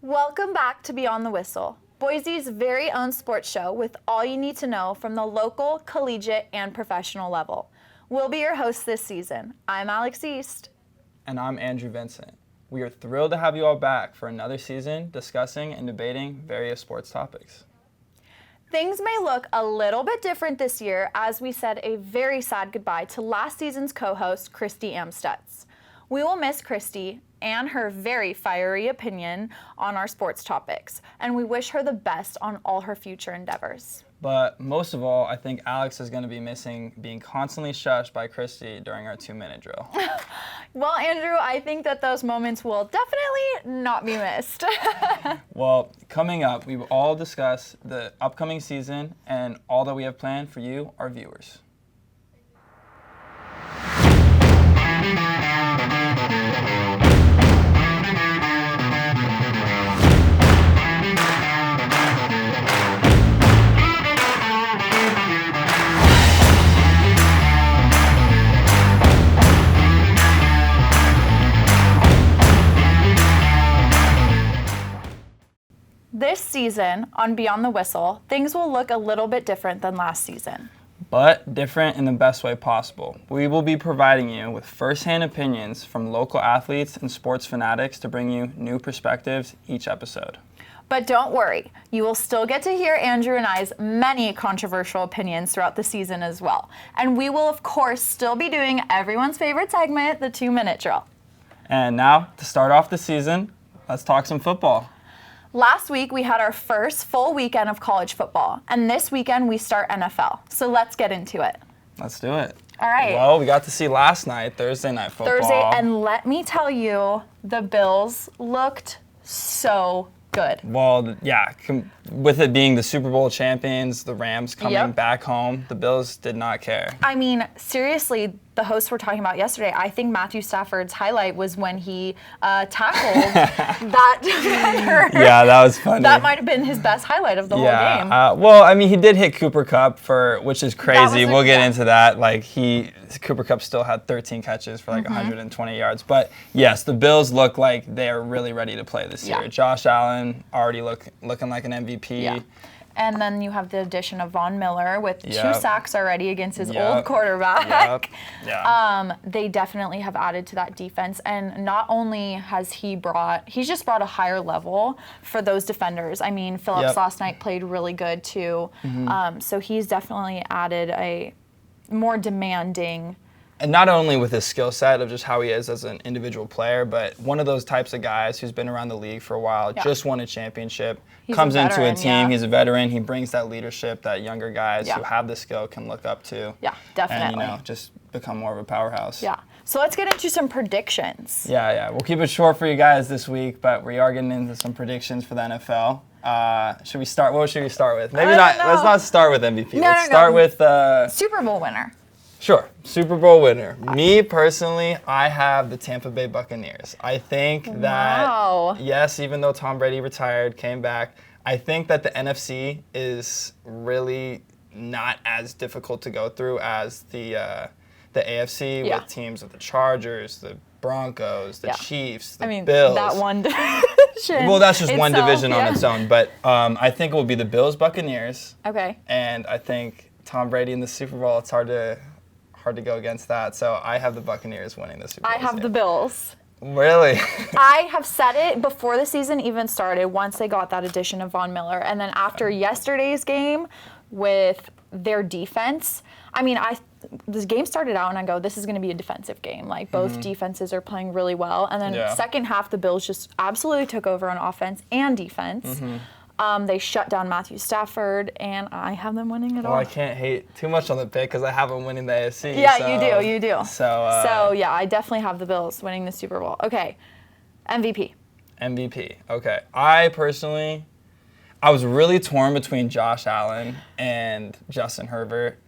Welcome back to Beyond the Whistle, Boise's very own sports show with all you need to know from the local, collegiate, and professional level. We'll be your hosts this season. I'm Alex East. And I'm Andrew Vincent. We are thrilled to have you all back for another season discussing and debating various sports topics. Things may look a little bit different this year as we said a very sad goodbye to last season's co-host, Christy Amstutz. We will miss Christy and her very fiery opinion on our sports topics, and we wish her the best on all her future endeavors. But most of all, I think Alex is going to be missing being constantly shushed by Christy during our 2-minute drill. Well, Andrew, I think that those moments will definitely not be missed. Well, coming up, we will all discuss the upcoming season and all that we have planned for you, our viewers. This season on Beyond the Whistle, things will look a little bit different than last season. But different in the best way possible. We will be providing you with first-hand opinions from local athletes and sports fanatics to bring you new perspectives each episode. But don't worry, you will still get to hear Andrew and I's many controversial opinions throughout the season as well. And we will, of course, still be doing everyone's favorite segment, the 2-minute drill. And now, to start off the season, let's talk some football. Last week, we had our first full weekend of college football, and this weekend we start NFL. So let's get into it. Let's do it. All right. Well, we got to see last night, Thursday night football. And let me tell you, the Bills looked so good. Well, yeah, with it being the Super Bowl champions, the Rams coming back home, the Bills did not care. I mean, seriously, the hosts were talking about yesterday, I think Matthew Stafford's highlight was when he tackled that defender. Yeah, that was funny. That might have been his best highlight of the whole game. Well, I mean, he did hit Cooper Kupp, which is crazy. We'll get into that. Like, Cooper Kupp still had 13 catches for 120 yards. But yes, the Bills look like they are really ready to play this year. Josh Allen already looking like an MVP. Yeah. And then you have the addition of Von Miller with 2 sacks already against his old quarterback. They definitely have added to that defense. And not only has he's just brought a higher level for those defenders. I mean, Phillips last night played really good too. So he's definitely added a more demanding. And not only with his skill set of just how he is as an individual player, but one of those types of guys who's been around the league for a while, just won a championship, comes into a team, he's a veteran, he brings that leadership that younger guys who have the skill can look up to. Yeah, definitely. And, just become more of a powerhouse. Yeah. So let's get into some predictions. Yeah. We'll keep it short for you guys this week, but we are getting into some predictions for the NFL. Should we start? What should we start with? Maybe not. Let's not start with MVP. Let's start with Super Bowl winner. Sure. Super Bowl winner. Me, personally, I have the Tampa Bay Buccaneers. I think that, yes, even though Tom Brady retired, came back, I think that the NFC is really not as difficult to go through as the AFC with teams of the Chargers, the Broncos, the Chiefs, the Bills. That one division. Well, that's just one division on its own. But I think it will be the Bills Buccaneers. Okay. And I think Tom Brady in the Super Bowl, it's hard to go against that. So I have the Buccaneers winning the Super Bowl. I have the Bills. Really? I have said it before the season even started, once they got that addition of Von Miller. And then after yesterday's game with their defense, I mean, this game started out and I go, this is going to be a defensive game. Like, both defenses are playing really well. And then second half, the Bills just absolutely took over on offense and defense. They shut down Matthew Stafford, and I have them winning it all. Well, I can't hate too much on the pick because I have them winning the AFC. Yeah, you do. So yeah, I definitely have the Bills winning the Super Bowl. Okay, MVP. Okay. I was really torn between Josh Allen and Justin Herbert.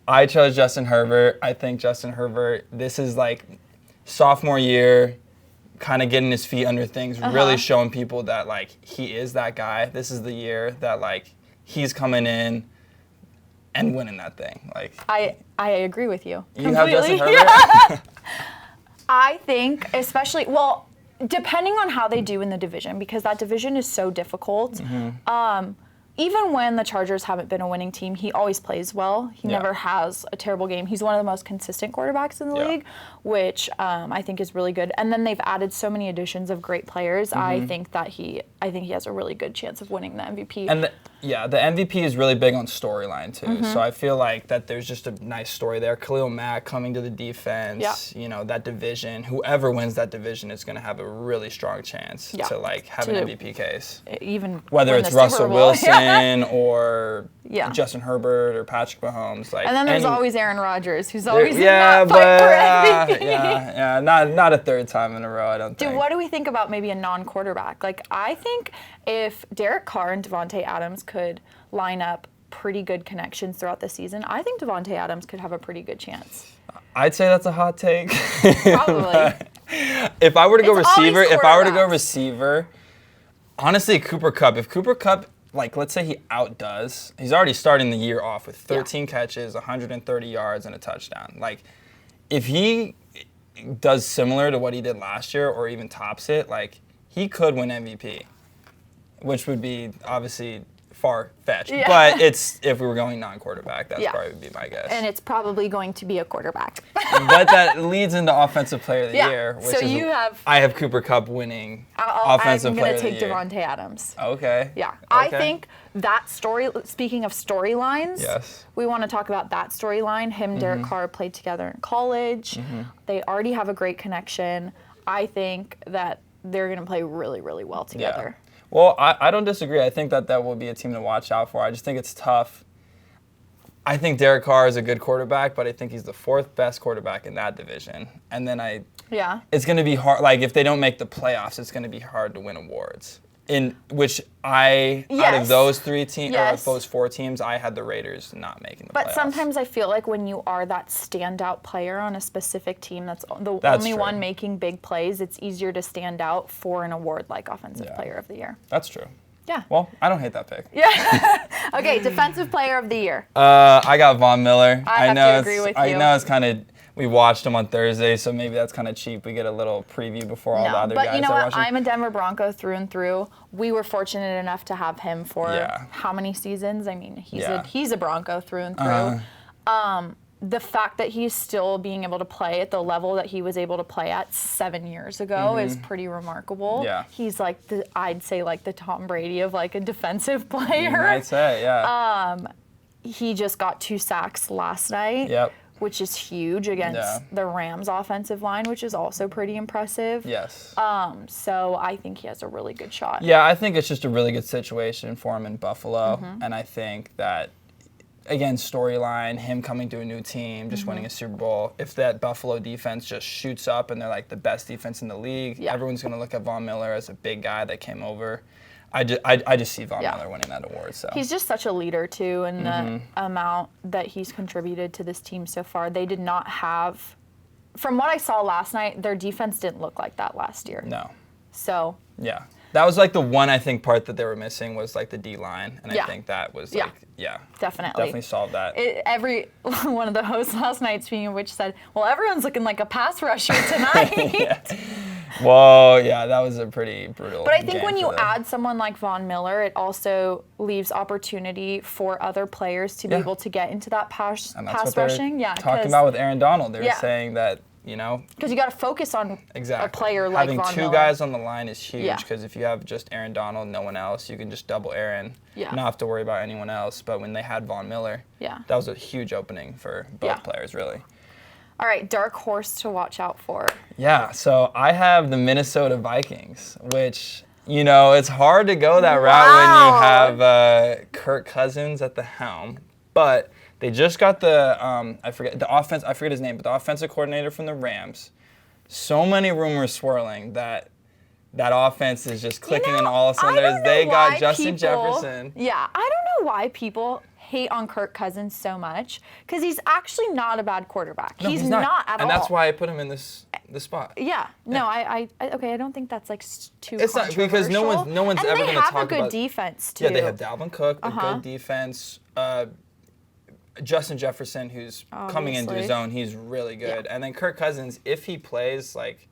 I chose Justin Herbert. I think Justin Herbert, this is like sophomore year, kind of getting his feet under things, really showing people that, like, he is that guy. This is the year that, like, he's coming in and winning that thing. Like, I agree with you. You have Justin Herbert? Yeah. I think especially, well, Depending on how they do in the division, because that division is so difficult. Even when the Chargers haven't been a winning team, he always plays well. He never has a terrible game. He's one of the most consistent quarterbacks in the league, which I think is really good. And then they've added so many additions of great players. I think he has a really good chance of winning the MVP. And the MVP is really big on storyline too. So I feel like that there's just a nice story there. Khalil Mack coming to the defense, you know, that division. Whoever wins that division is going to have a really strong chance to like have an MVP case. Even whether it's Russell Wilson or Justin Herbert or Patrick Mahomes, like, and then there's always Aaron Rodgers, who's always in that fight for MVP. Not a third time in a row, I don't think. Dude, what do we think about maybe a non-quarterback? Like, I think if Derek Carr and Devontae Adams could line up pretty good connections throughout the season, I think Devontae Adams could have a pretty good chance. I'd say that's a hot take. Probably. If I were to go receiver, honestly, Cooper Kupp. If Cooper Kupp, like, let's say he outdoes, he's already starting the year off with 13 catches, 130 yards, and a touchdown. Like, if he does similar to what he did last year or even tops it, like, he could win MVP, which would be obviously far-fetched. Yeah. But it's, if we were going non-quarterback, that's probably would be my guess. And it's probably going to be a quarterback. But that leads into Offensive Player of the Year, which I have Cooper Kupp winning Offensive Player of the Year. I'm going to take Devontae Adams. Okay. Yeah. Okay. I think that story, speaking of storylines, we want to talk about that storyline. Him, Derek Carr played together in college. They already have a great connection. I think that they're going to play really, really well together. Yeah. Well, I don't disagree. I think that will be a team to watch out for. I just think it's tough. I think Derek Carr is a good quarterback, but I think he's the fourth best quarterback in that division. And then it's going to be hard. Like, if they don't make the playoffs, it's going to be hard to win awards. In which out of those three teams, or those four teams, I had the Raiders not making the playoffs. But sometimes I feel like when you are that standout player on a specific team that's the only one making big plays, it's easier to stand out for an award like Offensive Player of the Year. That's true. Yeah. Well, I don't hate that pick. Yeah. Okay, Defensive Player of the Year. I got Von Miller. I have to agree with you. I know it's kind of... We watched him on Thursday, so maybe that's kind of cheap. We get a little preview before all the other guys. But you know what? I'm a Denver Bronco through and through. We were fortunate enough to have him for how many seasons? I mean, he's a Bronco through and through. The fact that he's still being able to play at the level that he was able to play at 7 years ago is pretty remarkable. Yeah. He's like I'd say like the Tom Brady of like a defensive player. I'd say, yeah. He just got 2 sacks last night. Yep. Which is huge against the Rams' offensive line, which is also pretty impressive. Yes. So I think he has a really good shot. Yeah, I think it's just a really good situation for him in Buffalo. And I think that, again, storyline, him coming to a new team, just winning a Super Bowl. If that Buffalo defense just shoots up and they're like the best defense in the league, everyone's going to look at Von Miller as a big guy that came over. I just see Von Miller winning that award. So he's just such a leader too, and the amount that he's contributed to this team so far. They did not have, from what I saw last night, their defense didn't look like that last year. No. So yeah, that was like the one I think part that they were missing was like the D line, and I think that was like definitely solved that. Every one of the hosts last night, speaking of which, said, "Well, everyone's looking like a pass rusher tonight." Well, yeah, that was a pretty brutal. But I think when you add someone like Von Miller, it also leaves opportunity for other players to be able to get into that pass rushing. Yeah, talking about with Aaron Donald, they were saying that, you know, because you got to focus on a player like Von Miller. Having 2 guys on the line is huge because if you have just Aaron Donald, no one else, you can just double Aaron, not have to worry about anyone else. But when they had Von Miller, that was a huge opening for both players, really. All right, dark horse to watch out for. Yeah, so I have the Minnesota Vikings, which, you know, it's hard to go that route when you have Kirk Cousins at the helm. But they just got I forget his name, but the offensive coordinator from the Rams. So many rumors swirling that offense is just clicking on all cylinders. They got Justin Jefferson. Yeah, I don't know why people hate on Kirk Cousins so much, because he's actually not a bad quarterback. No, he's not at all. And that's why I put him in this spot. Yeah. No, I don't think that's like too It's not, because no one's ever going to talk about. And they have a good defense too. Yeah, they have Dalvin Cook, a good defense. Justin Jefferson, who's coming into his own, he's really good. Yeah. And then Kirk Cousins, if he plays like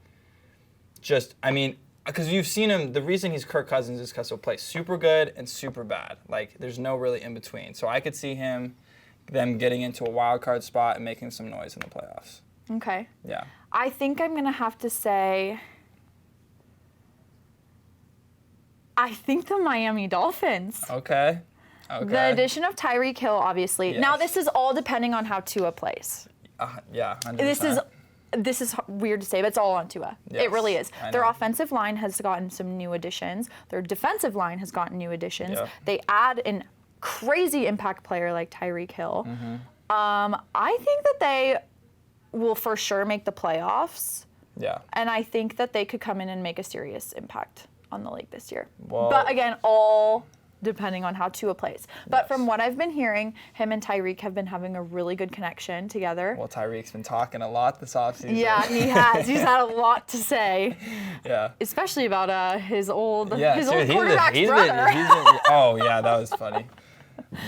just, I mean, because you've seen him, the reason he's Kirk Cousins is because he'll play super good and super bad. Like, there's no really in between. So I could see them getting into a wild card spot and making some noise in the playoffs. Okay. Yeah. I think I'm going to have to say, I think the Miami Dolphins. Okay. The addition of Tyreek Hill, obviously. Yes. Now, this is all depending on how Tua plays. Yeah, 100%. This is weird to say, but it's all on Tua. Yes, It really is. I Their know. offensive line has gotten some new additions. Their defensive line has gotten new additions. Yeah. They add an crazy impact player like Tyreek Hill. Mm-hmm. I think that they will for sure make the playoffs, Yeah. and I think that they could come in and make a serious impact on the league this year. Well- But again, all depending on how Tua plays. But Yes. from what I've been hearing, him and Tyreek have been having a really good connection together. Well, Tyreek's been talking a lot this offseason. Yeah, he has. He's had a lot to say, Yeah. especially about his old Yeah, his seriously, old quarterback's brother. oh, yeah, that was funny.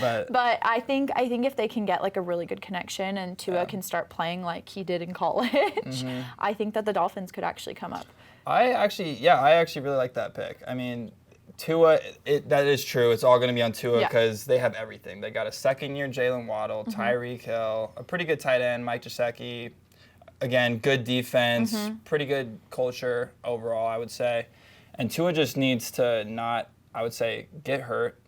But But I think if they can get like a really good connection and Tua can start playing like he did in college, Mm-hmm. I think that the Dolphins could actually come up. I actually really like that pick. I mean, Tua, that is true. It's all going to be on Tua Yeah. because they have everything. They got a second-year Jalen Waddle, Tyreek Hill, a pretty good tight end, Mike Gesicki. Again, good defense, pretty good culture overall, I would say. And Tua just needs to not, I would say, get hurt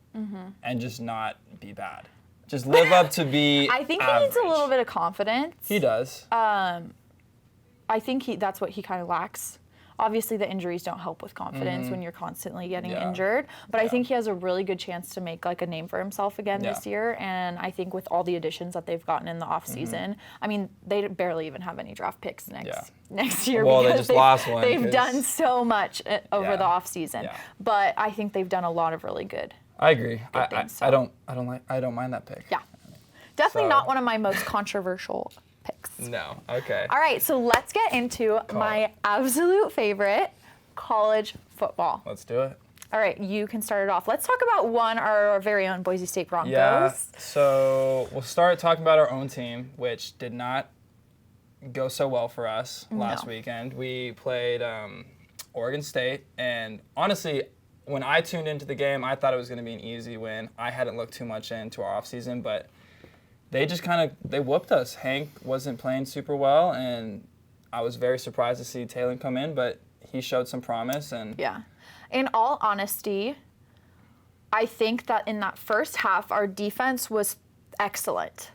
and just not be bad. Just live up to be I think he average. needs a little bit of confidence. He does. I think that's what he kind of lacks. Obviously, the injuries don't help with confidence when you're constantly getting Yeah. injured. But I think he has a really good chance to make like a name for himself again Yeah. this year. And I think with all the additions that they've gotten in the offseason, I mean, they barely even have any draft picks next year. Well, they because just lost one They've 'cause- done so much over Yeah. the offseason. Yeah. But I think they've done a lot of really good. I agree. things, so. I don't mind that pick. Yeah. Definitely So- not one of my most controversial picks. No. Okay. All right, so let's get into my absolute favorite, college football. Let's do it. All right, you can start it off. Let's talk about our very own Boise State Broncos. Yeah. So we'll start talking about our own team, which did not go so well for us last No. weekend. We played Oregon State, and honestly, when I tuned into the game, I thought it was going to be an easy win. I hadn't looked too much into our offseason, but they just they whooped us. Hank wasn't playing super well, and I was very surprised to see Taylor come in, but he showed some promise. And Yeah. In all honesty, I think that in that first half, our defense was excellent.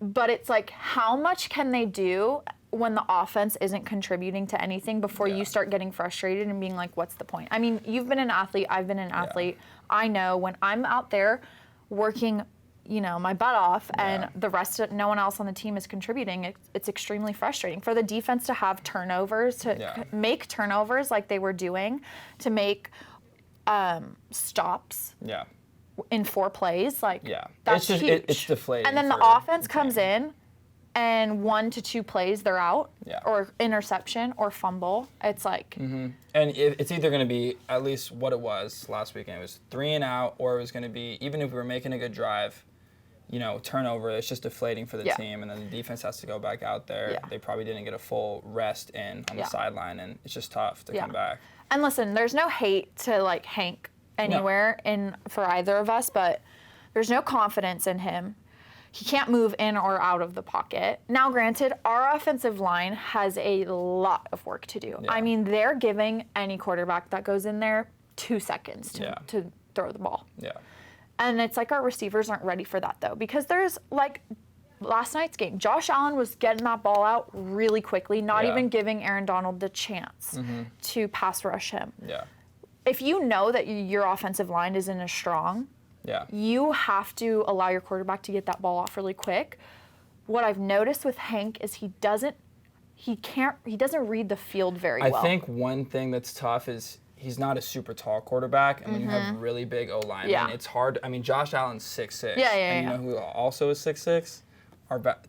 But it's like, how much can they do when the offense isn't contributing to anything before Yeah. you start getting frustrated and being like, what's the point? I mean, you've been an athlete, I've been an athlete. I know when I'm out there working, my butt off and no one else on the team is contributing, it's extremely frustrating. For the defense to have turnovers, to make turnovers like they were doing, to make stops yeah. in 4 plays, like Yeah. that's It's just huge. it's deflating. And then the for offense comes in, and 1 to 2 plays they're out, Yeah. or interception or fumble. It's like, And it's either going to be at least what it was last weekend. It was 3 and out, or it was going to be, even if we were making a good drive, turnover. It's just deflating for the Yeah. team, and then the defense has to go back out there. Yeah. They probably didn't get a full rest in on Yeah. the sideline, and it's just tough to Yeah. come back. and listen, there's no hate to like Hank anywhere for either of us, but there's no confidence in him. He can't move in or out of the pocket. Now, granted, our offensive line has a lot of work to do. Yeah. I mean, they're giving any quarterback that goes in there 2 seconds to throw the ball. Yeah. And it's like our receivers aren't ready for that, though, because there's like last night's game, Josh Allen was getting that ball out really quickly, not Yeah. even giving Aaron Donald the chance to pass rush him. Yeah. If you know that your offensive line isn't as strong, Yeah. you have to allow your quarterback to get that ball off really quick. What I've noticed with Hank is he doesn't read the field very well. I think one thing that's tough is he's not a super tall quarterback, and when you have really big O-linemen, Yeah. it's hard. I mean, Josh Allen's 6'6". Yeah, And yeah. you know who also is 6'6"?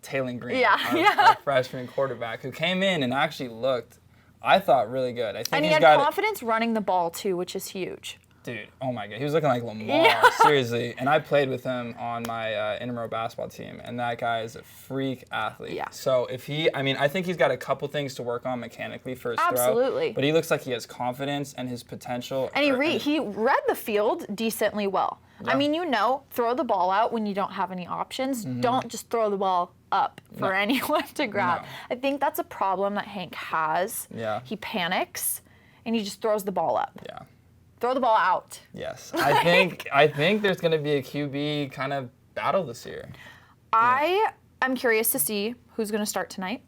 Taylor Green, Yeah, our freshman quarterback, who came in and actually looked, I thought, really good. I think and he he's had got confidence running the ball too, which is huge. Dude, oh my God. He was looking like Lamar, seriously. And I played with him on my intramural basketball team, and that guy is a freak athlete. Yeah. So I think he's got a couple things to work on mechanically for his Absolutely. throw. But he looks like he has confidence and his potential. And he read the field decently well. Yeah. I mean, throw the ball out when you don't have any options. Don't just throw the ball up for anyone to grab. No. I think that's a problem that Hank has. Yeah. He panics, and he just throws the ball up. Yeah. Throw the ball out. Yes. I think there's going to be a QB kind of battle this year. I am curious to see who's going to start tonight.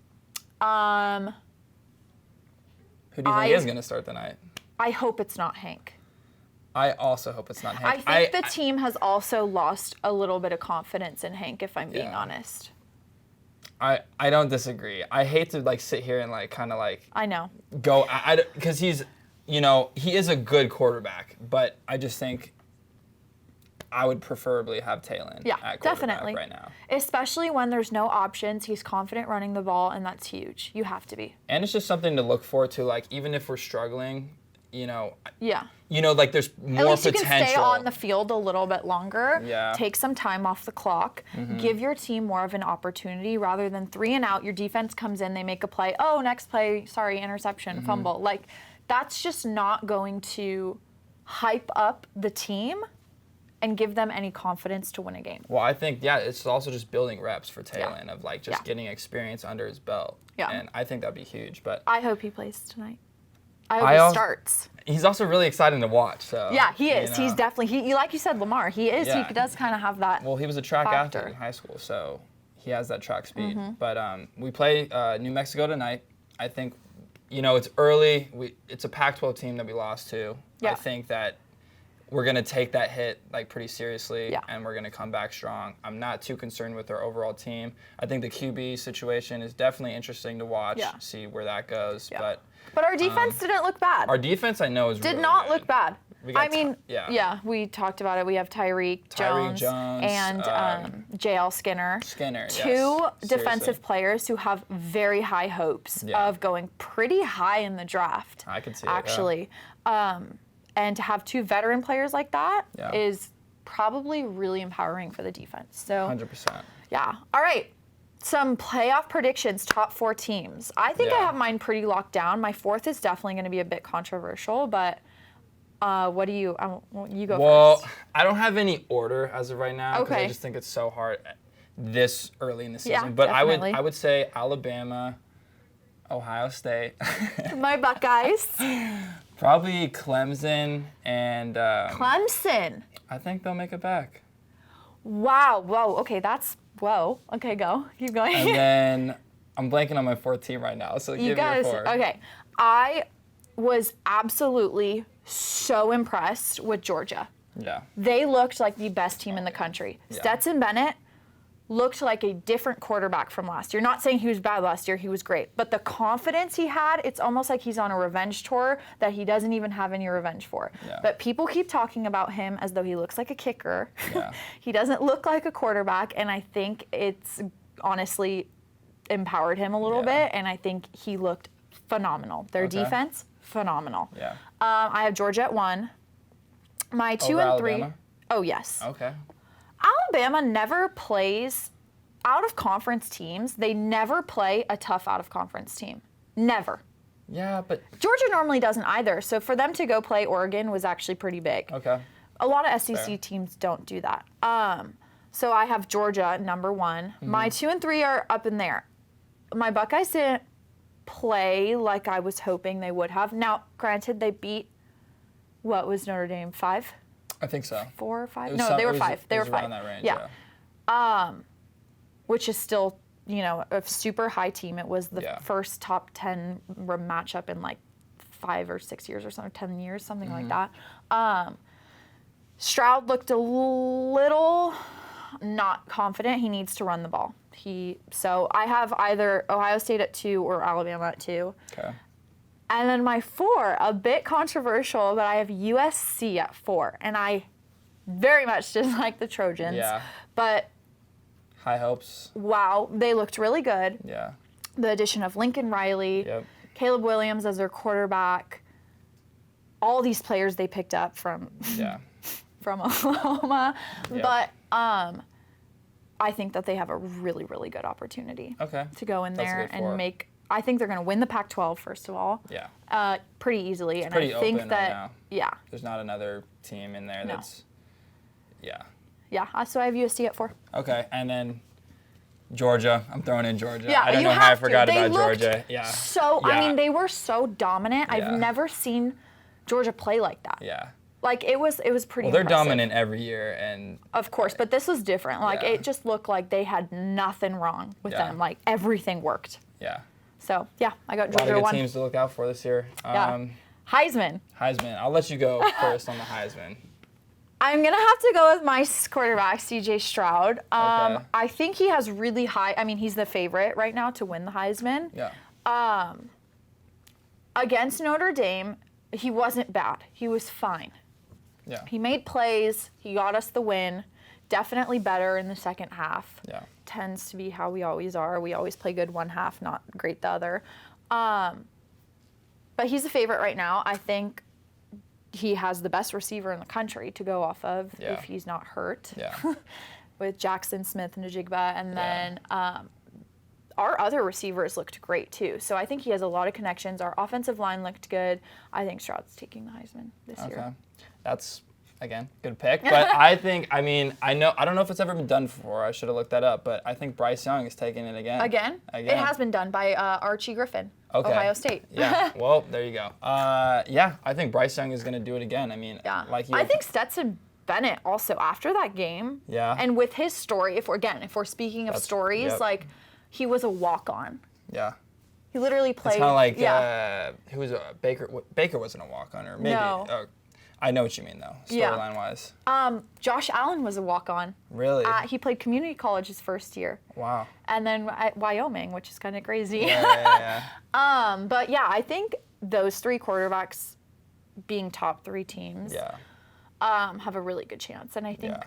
Who do you think is going to start tonight? I hope it's not Hank. I also hope it's not Hank. I think the team has also lost a little bit of confidence in Hank, if I'm being honest. I don't disagree. I hate to sit here and kind of I know. go because he's he is a good quarterback, but I just think I would preferably have Talon at quarterback definitely right now. Especially when there's no options. He's confident running the ball, and that's huge. You have to be. And it's just something to look forward to. Even if we're struggling, Yeah. there's more At least potential. you can stay on the field a little bit longer. Yeah. Take some time off the clock. Give your team more of an opportunity rather than 3 and out. Your defense comes in, they make a play. Oh, next play, sorry, interception, fumble. That's just not going to hype up the team and give them any confidence to win a game. Well, I think, it's also just building reps for Talon of getting experience under his belt. Yeah. And I think that'd be huge. But I hope he plays tonight. I hope he starts. He's also really exciting to watch. So yeah, he is. He's definitely, like you said, Lamar, he is. Yeah. He does kind of have that. Well, he was a track factor. athlete in high school, so he has that track speed. But we play New Mexico tonight. I think, it's early. It's a Pac-12 team that we lost to. Yeah. I think that we're going to take that hit pretty seriously, and we're going to come back strong. I'm not too concerned with our overall team. I think the QB situation is definitely interesting to watch, see where that goes. Yeah. But our defense didn't look bad. Our defense, I know, did not good. look bad. Yeah, we talked about it. We have Tyreek Jones and JL Skinner. Two defensive players who have very high hopes of going pretty high in the draft. I could see actually. And to have 2 veteran players like that is probably really empowering for the defense. So 100%. Yeah. All right. Some playoff predictions, top 4 teams. I think I have mine pretty locked down. My 4th is definitely going to be a bit controversial, but what do you you go first. Well, I don't have any order as of right now because I just think it's so hard this early in the season. Yeah, but definitely. I would say Alabama, Ohio State. My Buckeyes. Probably Clemson and Clemson. I think they'll make it back. Wow. Whoa. Okay, whoa. Okay, go. Keep going. And then I'm blanking on my 4th team right now, so give me your 4. Okay. I was absolutely so impressed with Georgia. Yeah. They looked like the best team in the country. Yeah. Stetson Bennett looked like a different quarterback from last year. Not saying he was bad last year, he was great. But the confidence he had, it's almost like he's on a revenge tour that he doesn't even have any revenge for. Yeah. But people keep talking about him as though he looks like a kicker. Yeah. He doesn't look like a quarterback, and I think it's honestly empowered him a little bit, and I think he looked phenomenal. Their defense, phenomenal. Yeah. I have Georgia at 1. My 2 Over and 3. Alabama? Oh, yes. Okay. Alabama never plays out of conference teams. They never play a tough out of conference team. Never. Yeah, but Georgia normally doesn't either. So for them to go play Oregon was actually pretty big. okay. A lot of SEC teams don't do that. So I have Georgia number 1. My 2 and 3 are up in there. My Buckeyes didn't play like I was hoping they would have. Now, granted, they beat, what was Notre Dame, 5? I think so. 4 or 5? It was No, some- they were it was- 5. They it were was 5. around that range, yeah. Which is still, a super high team. It was the Yeah. first top 10 matchup in 5 or 6 years or something, 10 years, something like that. Stroud looked a little not confident. He needs to run the ball. So I have either Ohio State at 2 or Alabama at 2. Okay. And then my 4, a bit controversial, but I have USC at 4. And I very much dislike the Trojans. Yeah. But High hopes. wow, they looked really good. Yeah. The addition of Lincoln Riley, Yep. Caleb Williams as their quarterback. all these players they picked up from Yeah. from Oklahoma. Yep. But I think that they have a really, really good opportunity to go in That's there good for and it. make. I think they're going to win the Pac-12 first of all. Yeah. Pretty easily, and pretty I think open that right now. yeah, There's not another team in there No. that's. Yeah. yeah. So I have USC at 4. Okay, and then Georgia. I'm throwing in Georgia. Yeah, I don't you know how I have to. forgot They about looked Georgia. Yeah. So Yeah. I mean, they were so dominant. Yeah. I've never seen Georgia play like that. Yeah. Like it was pretty. Well, they're impressive. dominant every year, and Of course, but this was different. Like Yeah. it just looked like they had nothing wrong with Yeah. them. Like everything worked. yeah, So yeah, I got a lot of Georgia good 1. teams to look out for this year. Yeah. Heisman. Heisman. I'll let you go first on the Heisman. I'm gonna have to go with my quarterback, CJ Stroud. Okay. I think he has really high. I mean, he's the favorite right now to win the Heisman. Yeah. Against Notre Dame, he wasn't bad. He was fine. Yeah. He made plays. He got us the win. Definitely better in the second half. Yeah. Tends to be how we always are. We always play good one half, not great the other. But he's the favorite right now. I think he has the best receiver in the country to go off of Yeah. if he's not hurt. Yeah. With Jackson Smith and Najigba. And Yeah. then our other receivers looked great too. So I think he has a lot of connections. Our offensive line looked good. I think Stroud's taking the Heisman this Okay. year. That's, again, good pick. But I think, I don't know if it's ever been done before. I should have looked that up. But I think Bryce Young is taking it again. Again? It has been done by Archie Griffin, Okay. Ohio State. Yeah. Well, there you go. Yeah, I think Bryce Young is going to do it again. I mean, Yeah. like I think Stetson Bennett also after that game. Yeah. And with his story, if we're speaking of stories, yep. like he was a walk-on. Yeah. He literally played. It's kind of like yeah. who was Baker? Baker wasn't a walk-on, or maybe. No. I know what you mean though. Yeah. Storyline wise. Josh Allen was a walk-on. Really? He played community college his first year. Wow. And then at Wyoming, which is kind of crazy. Yeah. But yeah, I think those 3 quarterbacks being top 3 teams Yeah. have a really good chance. And I think,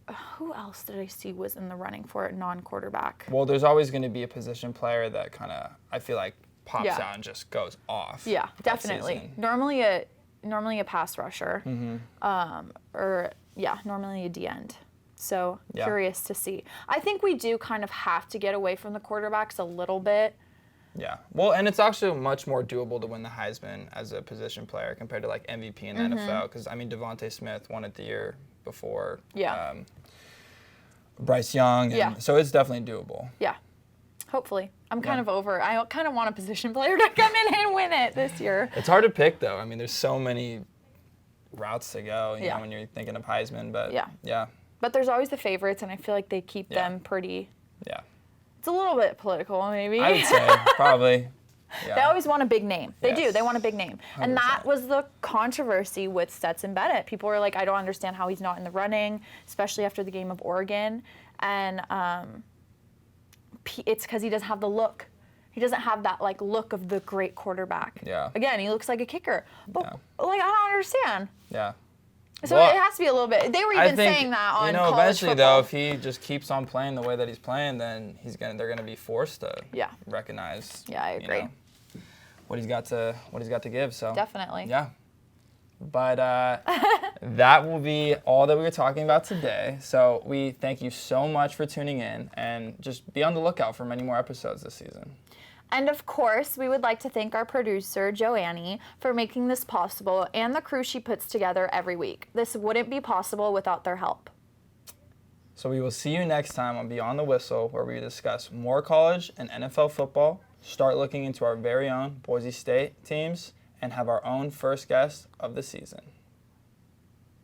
Yeah. who else did I see was in the running for it, non-quarterback? Well, there's always going to be a position player that kind of, I feel like, pops Yeah. out and just goes off. Yeah, that definitely. season. Normally a pass rusher. Normally a D end. So Yeah. curious to see. I think we do kind of have to get away from the quarterbacks a little bit. Yeah. Well, and it's actually much more doable to win the Heisman as a position player compared to like MVP in the NFL. Because, I mean, Devontae Smith won it the year before. Yeah. Bryce Young. And Yeah. So it's definitely doable. Yeah, hopefully. I'm kind Yeah. of over. I kind of want a position player to come in and win it this year. It's hard to pick, though. I mean, there's so many routes to go, you Yeah. know, when you're thinking of Heisman. But Yeah. Yeah. But there's always the favorites, and I feel like they keep Yeah. them pretty. Yeah. It's a little bit political, maybe. I would say probably. Yeah. They always want a big name. They do. Yes. They want a big name. And that 100%. was the controversy with Stetson Bennett. People were like, I don't understand how he's not in the running, especially after the game of Oregon. And it's because he doesn't have the look. He doesn't have that like look of the great quarterback. Yeah. Again, he looks like a kicker. But Yeah. like I don't understand. Yeah. So Well, it has to be a little bit. They were I even think, saying that on you know, college eventually football. though, if he just keeps on playing the way that he's playing, then they're gonna be forced to Yeah. recognize. Yeah, I agree. You know, what he's got to give. So Definitely. Yeah. But that will be all that we were talking about today. So we thank you so much for tuning in, and just be on the lookout for many more episodes this season. And of course, we would like to thank our producer, Joannie, for making this possible and the crew she puts together every week. This wouldn't be possible without their help. So we will see you next time on Beyond the Whistle, where we discuss more college and NFL football, start looking into our very own Boise State teams, and have our own first guest of the season.